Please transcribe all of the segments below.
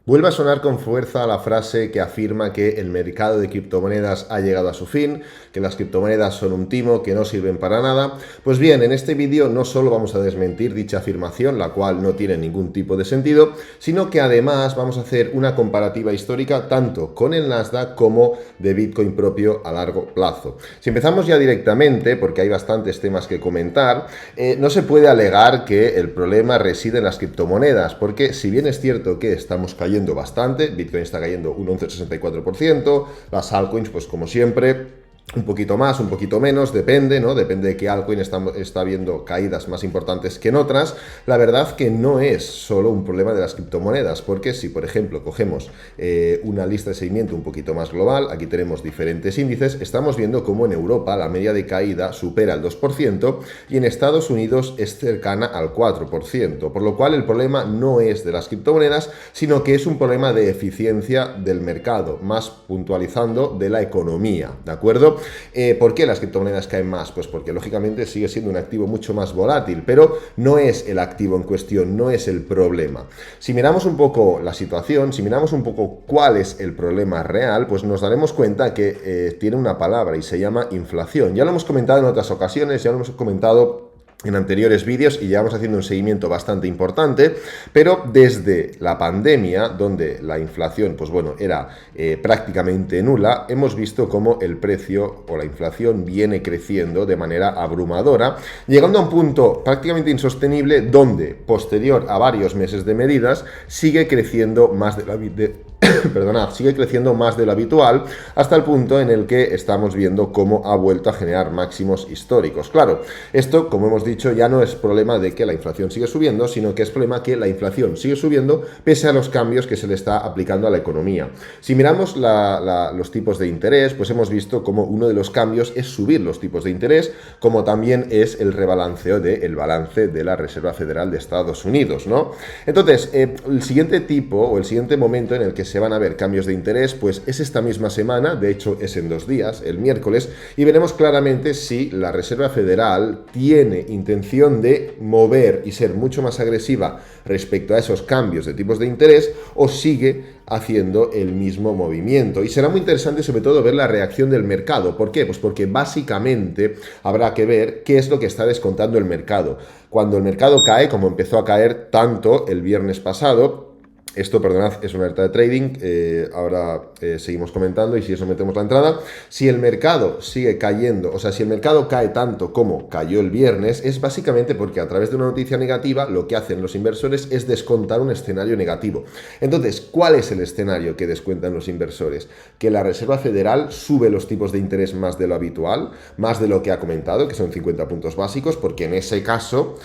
Vuelve a sonar con fuerza la frase que afirma que el mercado de criptomonedas ha llegado a su fin, que las criptomonedas son un timo, que no sirven para nada. Pues bien, en este vídeo no solo vamos a desmentir dicha afirmación, la cual no tiene ningún tipo de sentido, sino que además vamos a hacer una comparativa histórica tanto con el Nasdaq como de Bitcoin propio a largo plazo. Si empezamos ya directamente, porque hay bastantes temas que comentar, no se puede alegar que el problema reside en las criptomonedas, porque si bien es cierto que estamos cayendo bastante, Bitcoin está cayendo un 11,64%, las altcoins pues como siempre un poquito más, un poquito menos, depende, ¿no? Depende de qué altcoin está viendo caídas más importantes que en otras. La verdad que no es solo un problema de las criptomonedas, porque si, por ejemplo, cogemos una lista de seguimiento un poquito más global, aquí tenemos diferentes índices, estamos viendo cómo en Europa la media de caída supera el 2% y en Estados Unidos es cercana al 4%, por lo cual el problema no es de las criptomonedas, sino que es un problema de eficiencia del mercado, más puntualizando de la economía, ¿de acuerdo? ¿Por qué las criptomonedas caen más? Pues porque lógicamente sigue siendo un activo mucho más volátil, pero no es el activo en cuestión, no es el problema. Si miramos un poco la situación, si miramos un poco cuál es el problema real, pues nos daremos cuenta que tiene una palabra y se llama inflación. Ya lo hemos comentado en otras ocasiones, ya lo hemos comentado en anteriores vídeos y llevamos haciendo un seguimiento bastante importante, pero desde la pandemia, donde la inflación, pues bueno, era prácticamente nula, hemos visto cómo el precio o la inflación viene creciendo de manera abrumadora, llegando a un punto prácticamente insostenible donde, posterior a varios meses de medidas, sigue creciendo más de la sigue creciendo más de lo habitual hasta el punto en el que estamos viendo cómo ha vuelto a generar máximos históricos. Claro, esto, como hemos dicho, ya no es problema de que la inflación sigue subiendo, sino que es problema que la inflación sigue subiendo pese a los cambios que se le está aplicando a la economía. Si miramos los tipos de interés, pues hemos visto como uno de los cambios es subir los tipos de interés, como también es el rebalanceo del balance de la Reserva Federal de Estados Unidos, ¿no? Entonces, el siguiente tipo o el siguiente momento en el que se van a ver cambios de interés, pues es esta misma semana, de hecho es en 2 días, el miércoles, y veremos claramente si la Reserva Federal tiene intención de mover y ser mucho más agresiva respecto a esos cambios de tipos de interés o sigue haciendo el mismo movimiento. Y será muy interesante sobre todo ver la reacción del mercado. ¿Por qué? Pues porque básicamente habrá que ver qué es lo que está descontando el mercado. Cuando el mercado cae, como empezó a caer tanto el viernes pasado, esto, perdonad, es una alerta de trading, ahora seguimos comentando y si eso metemos la entrada. Si el mercado sigue cayendo, o sea, si el mercado cae tanto como cayó el viernes, es básicamente porque a través de una noticia negativa lo que hacen los inversores es descontar un escenario negativo. Entonces, ¿cuál es el escenario que descuentan los inversores? Que la Reserva Federal sube los tipos de interés más de lo habitual, más de lo que ha comentado, que son 50 puntos básicos, porque en ese caso,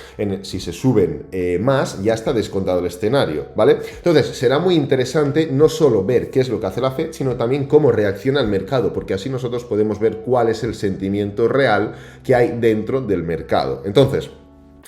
si se suben más, ya está descontado el escenario, ¿vale? Entonces, será muy interesante no solo ver qué es lo que hace la Fed, sino también cómo reacciona el mercado, porque así nosotros podemos ver cuál es el sentimiento real que hay dentro del mercado. Entonces,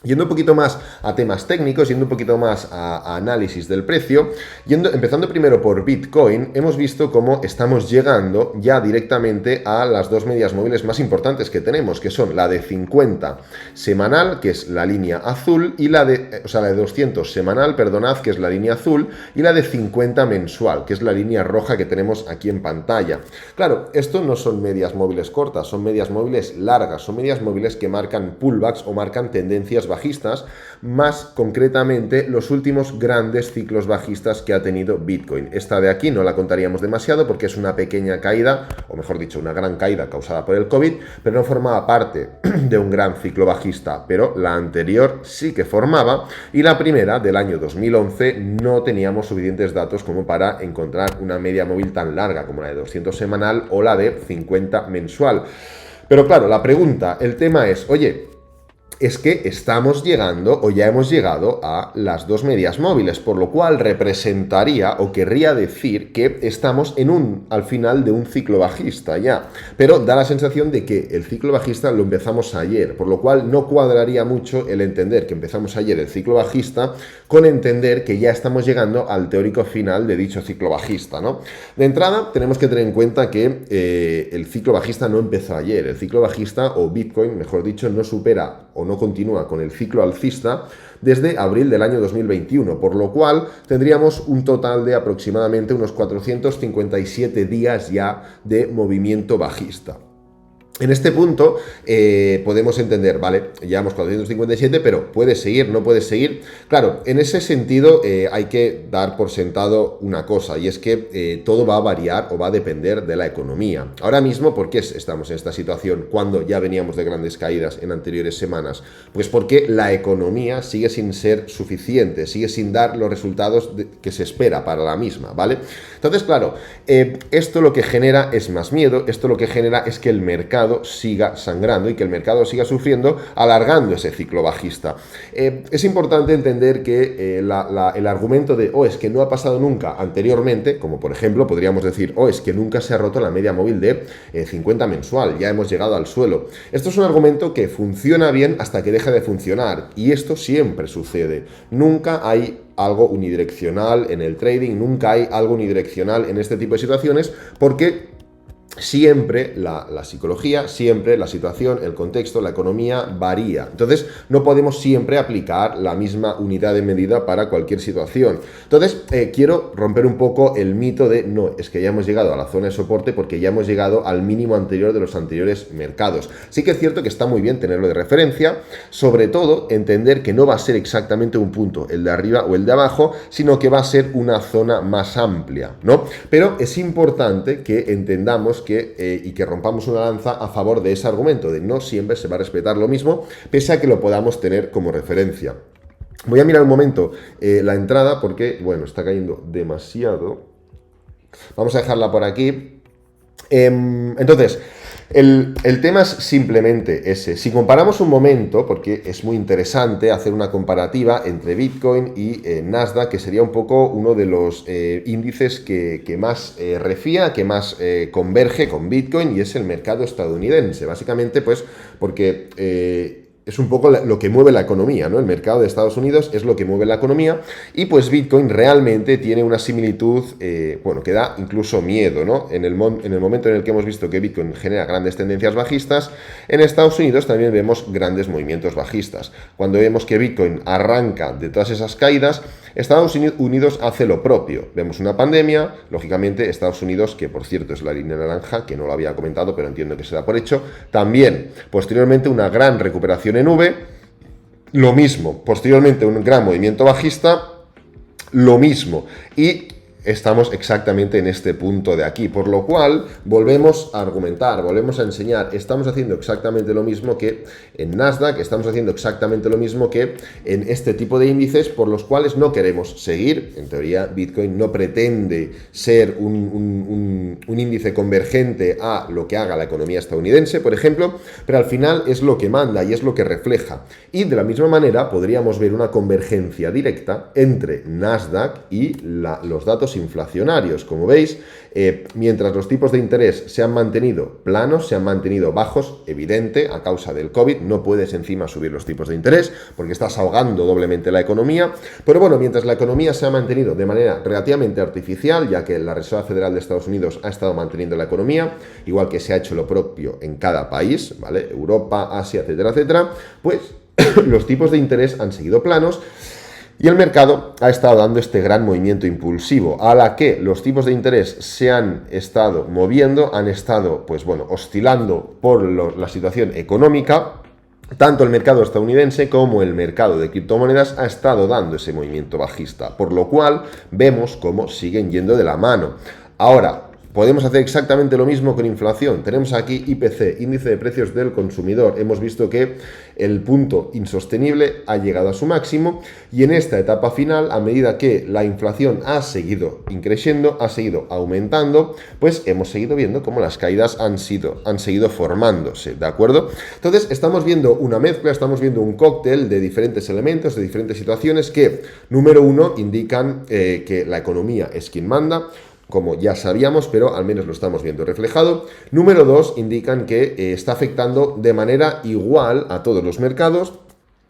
yendo un poquito más a temas técnicos, yendo un poquito más a análisis del precio, empezando primero por Bitcoin, hemos visto cómo estamos llegando ya directamente a las dos medias móviles más importantes que tenemos, que son la de 50 semanal, que es la línea azul, y la de 200 semanal, perdonad, que es la línea azul, y la de 50 mensual, que es la línea roja que tenemos aquí en pantalla. Claro, esto no son medias móviles cortas, son medias móviles largas, son medias móviles que marcan pullbacks o marcan tendencias bajistas, más concretamente los últimos grandes ciclos bajistas que ha tenido Bitcoin. Esta de aquí no la contaríamos demasiado porque es una pequeña caída, o mejor dicho, una gran caída causada por el COVID, pero no formaba parte de un gran ciclo bajista, pero la anterior sí que formaba, y la primera del año 2011 no teníamos suficientes datos como para encontrar una media móvil tan larga como la de 200 semanal o la de 50 mensual. Pero claro, la pregunta, el tema es, oye, es que estamos llegando o ya hemos llegado a las dos medias móviles, por lo cual representaría o querría decir que estamos al final de un ciclo bajista ya, pero da la sensación de que el ciclo bajista lo empezamos ayer, por lo cual no cuadraría mucho el entender que empezamos ayer el ciclo bajista con entender que ya estamos llegando al teórico final de dicho ciclo bajista, ¿no? De entrada tenemos que tener en cuenta que el ciclo bajista no empezó ayer, el ciclo bajista o Bitcoin, mejor dicho, no supera o no continúa con el ciclo alcista desde abril del año 2021, por lo cual tendríamos un total de aproximadamente unos 457 días ya de movimiento bajista. En este punto podemos entender, vale, llevamos 457, pero ¿puede seguir? ¿No puede seguir? Claro, en ese sentido hay que dar por sentado una cosa, y es que todo va a variar o va a depender de la economía. Ahora mismo, ¿por qué estamos en esta situación cuando ya veníamos de grandes caídas en anteriores semanas? Pues porque la economía sigue sin ser suficiente, sigue sin dar los resultados que se espera para la misma, ¿vale? Entonces, claro, esto lo que genera es más miedo, esto lo que genera es que el mercado siga sangrando y que el mercado siga sufriendo, alargando ese ciclo bajista. Es importante entender que el argumento de, es que no ha pasado nunca anteriormente, como por ejemplo podríamos decir, es que nunca se ha roto la media móvil de 50 mensual, ya hemos llegado al suelo. Esto es un argumento que funciona bien hasta que deja de funcionar, y esto siempre sucede. Nunca hay algo unidireccional en el trading, nunca hay algo unidireccional en este tipo de situaciones, porque siempre la psicología, siempre la situación, el contexto, la economía varía. Entonces, no podemos siempre aplicar la misma unidad de medida para cualquier situación. Entonces, quiero romper un poco el mito de, no, es que ya hemos llegado a la zona de soporte porque ya hemos llegado al mínimo anterior de los anteriores mercados. Sí que es cierto que está muy bien tenerlo de referencia, sobre todo entender que no va a ser exactamente un punto, el de arriba o el de abajo, sino que va a ser una zona más amplia, ¿no? Pero es importante que entendamos y que rompamos una lanza a favor de ese argumento, de no siempre se va a respetar lo mismo, pese a que lo podamos tener como referencia. Voy a mirar un momento la entrada porque, bueno, está cayendo demasiado. Vamos a dejarla por aquí. Entonces, el tema es simplemente ese. Si comparamos un momento, porque es muy interesante hacer una comparativa entre Bitcoin y Nasdaq, que sería un poco uno de los índices que más refía, que más converge con Bitcoin, y es el mercado estadounidense. Básicamente, pues, porque es un poco lo que mueve la economía, ¿no? El mercado de Estados Unidos es lo que mueve la economía, y pues Bitcoin realmente tiene una similitud, que da incluso miedo, ¿no? En el momento en el que hemos visto que Bitcoin genera grandes tendencias bajistas, en Estados Unidos también vemos grandes movimientos bajistas. Cuando vemos que Bitcoin arranca de todas esas caídas, Estados Unidos hace lo propio. Vemos una pandemia, lógicamente Estados Unidos, que por cierto es la línea naranja, que no lo había comentado, pero entiendo que se da por hecho, también posteriormente una gran recuperación en V, lo mismo, posteriormente un gran movimiento bajista, lo mismo, y estamos exactamente en este punto de aquí, por lo cual volvemos a argumentar, volvemos a enseñar, estamos haciendo exactamente lo mismo que en Nasdaq, estamos haciendo exactamente lo mismo que en este tipo de índices por los cuales no queremos seguir. En teoría, Bitcoin no pretende ser un índice convergente a lo que haga la economía estadounidense, por ejemplo, pero al final es lo que manda y es lo que refleja. Y de la misma manera podríamos ver una convergencia directa entre Nasdaq y los datos inflacionarios. Como veis, mientras los tipos de interés se han mantenido planos, se han mantenido bajos, evidente, a causa del COVID, no puedes encima subir los tipos de interés porque estás ahogando doblemente la economía, pero bueno, mientras la economía se ha mantenido de manera relativamente artificial, ya que la Reserva Federal de Estados Unidos ha estado manteniendo la economía, igual que se ha hecho lo propio en cada país, ¿vale? Europa, Asia, etcétera, etcétera, pues los tipos de interés han seguido planos, y el mercado ha estado dando este gran movimiento impulsivo, a la que los tipos de interés se han estado moviendo, han estado, pues bueno, oscilando por la situación económica. Tanto el mercado estadounidense como el mercado de criptomonedas ha estado dando ese movimiento bajista, por lo cual vemos cómo siguen yendo de la mano. Ahora, podemos hacer exactamente lo mismo con inflación. Tenemos aquí IPC, índice de precios del consumidor. Hemos visto que el punto insostenible ha llegado a su máximo, y en esta etapa final, a medida que la inflación ha seguido increciendo, ha seguido aumentando, pues hemos seguido viendo cómo las caídas han seguido formándose, ¿de acuerdo? Entonces estamos viendo una mezcla, estamos viendo un cóctel de diferentes elementos, de diferentes situaciones que, número uno, indican que la economía es quien manda, como ya sabíamos, pero al menos lo estamos viendo reflejado. Número dos, indican que está afectando de manera igual a todos los mercados.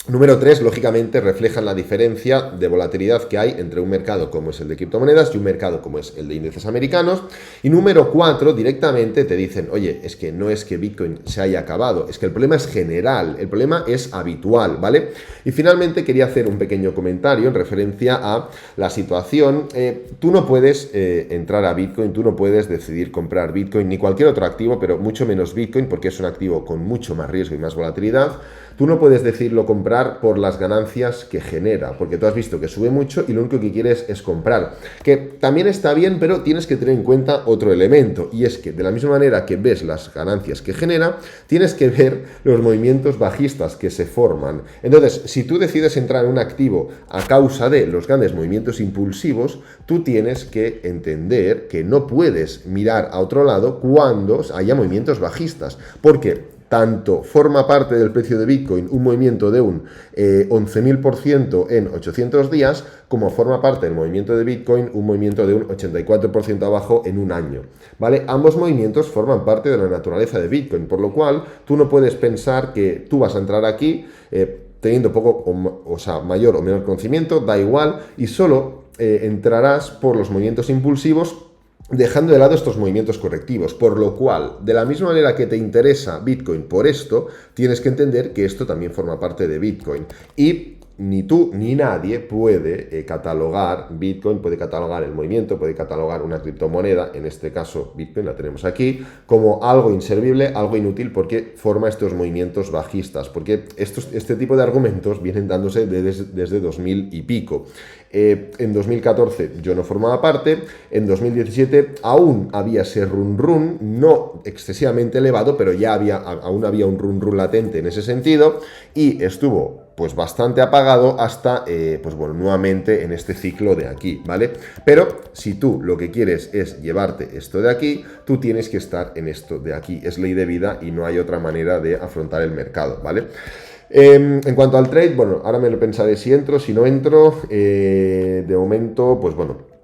Número 3, lógicamente, reflejan la diferencia de volatilidad que hay entre un mercado como es el de criptomonedas y un mercado como es el de índices americanos. Y número 4, directamente te dicen, oye, es que no es que Bitcoin se haya acabado, es que el problema es general, el problema es habitual, ¿vale? Y finalmente quería hacer un pequeño comentario en referencia a la situación. Tú no puedes entrar a Bitcoin, tú no puedes decidir comprar Bitcoin ni cualquier otro activo, pero mucho menos Bitcoin porque es un activo con mucho más riesgo y más volatilidad. Tú no puedes decidirlo comprar por las ganancias que genera, porque tú has visto que sube mucho y lo único que quieres es comprar. Que también está bien, pero tienes que tener en cuenta otro elemento, y es que de la misma manera que ves las ganancias que genera, tienes que ver los movimientos bajistas que se forman. Entonces, si tú decides entrar en un activo a causa de los grandes movimientos impulsivos, tú tienes que entender que no puedes mirar a otro lado cuando haya movimientos bajistas, porque tanto forma parte del precio de Bitcoin un movimiento de un 11.000% en 800 días, como forma parte del movimiento de Bitcoin un movimiento de un 84% abajo en un año, ¿vale? Ambos movimientos forman parte de la naturaleza de Bitcoin, por lo cual tú no puedes pensar que tú vas a entrar aquí teniendo poco, mayor o menor conocimiento, da igual, y solo entrarás por los movimientos impulsivos, dejando de lado estos movimientos correctivos, por lo cual, de la misma manera que te interesa Bitcoin por esto, tienes que entender que esto también forma parte de Bitcoin. Y ni tú ni nadie puede catalogar Bitcoin, puede catalogar el movimiento, puede catalogar una criptomoneda, en este caso Bitcoin, la tenemos aquí, como algo inservible, algo inútil, porque forma estos movimientos bajistas, porque este tipo de argumentos vienen dándose desde 2000 y pico. En 2014 yo no formaba parte, en 2017 aún había ese run, no excesivamente elevado, pero ya aún había un run latente en ese sentido, y estuvo pues bastante apagado hasta, nuevamente en este ciclo de aquí, ¿vale? Pero si tú lo que quieres es llevarte esto de aquí, tú tienes que estar en esto de aquí, es ley de vida y no hay otra manera de afrontar el mercado, ¿vale? En cuanto al trade, bueno, ahora me lo pensaré si entro, si no entro, de momento, pues bueno,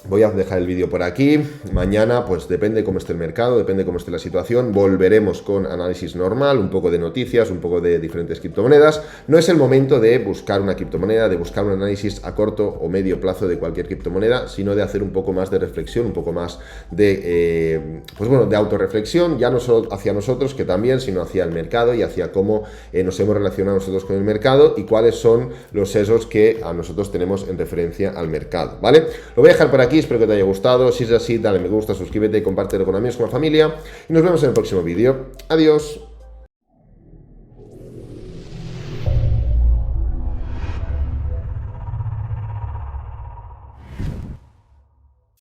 voy a dejar el vídeo por aquí. Mañana, pues depende cómo esté el mercado, depende cómo esté la situación. Volveremos con análisis normal, un poco de noticias, un poco de diferentes criptomonedas. No es el momento de buscar una criptomoneda, de buscar un análisis a corto o medio plazo de cualquier criptomoneda, sino de hacer un poco más de reflexión, un poco más de, de autorreflexión, ya no solo hacia nosotros, que también, sino hacia el mercado y hacia cómo nos hemos relacionado nosotros con el mercado y cuáles son los sesgos que a nosotros tenemos en referencia al mercado, ¿vale? Lo voy a dejar por aquí. Espero que te haya gustado. Si es así, dale me gusta, suscríbete y compártelo con amigos, con la familia. Y nos vemos en el próximo vídeo. Adiós.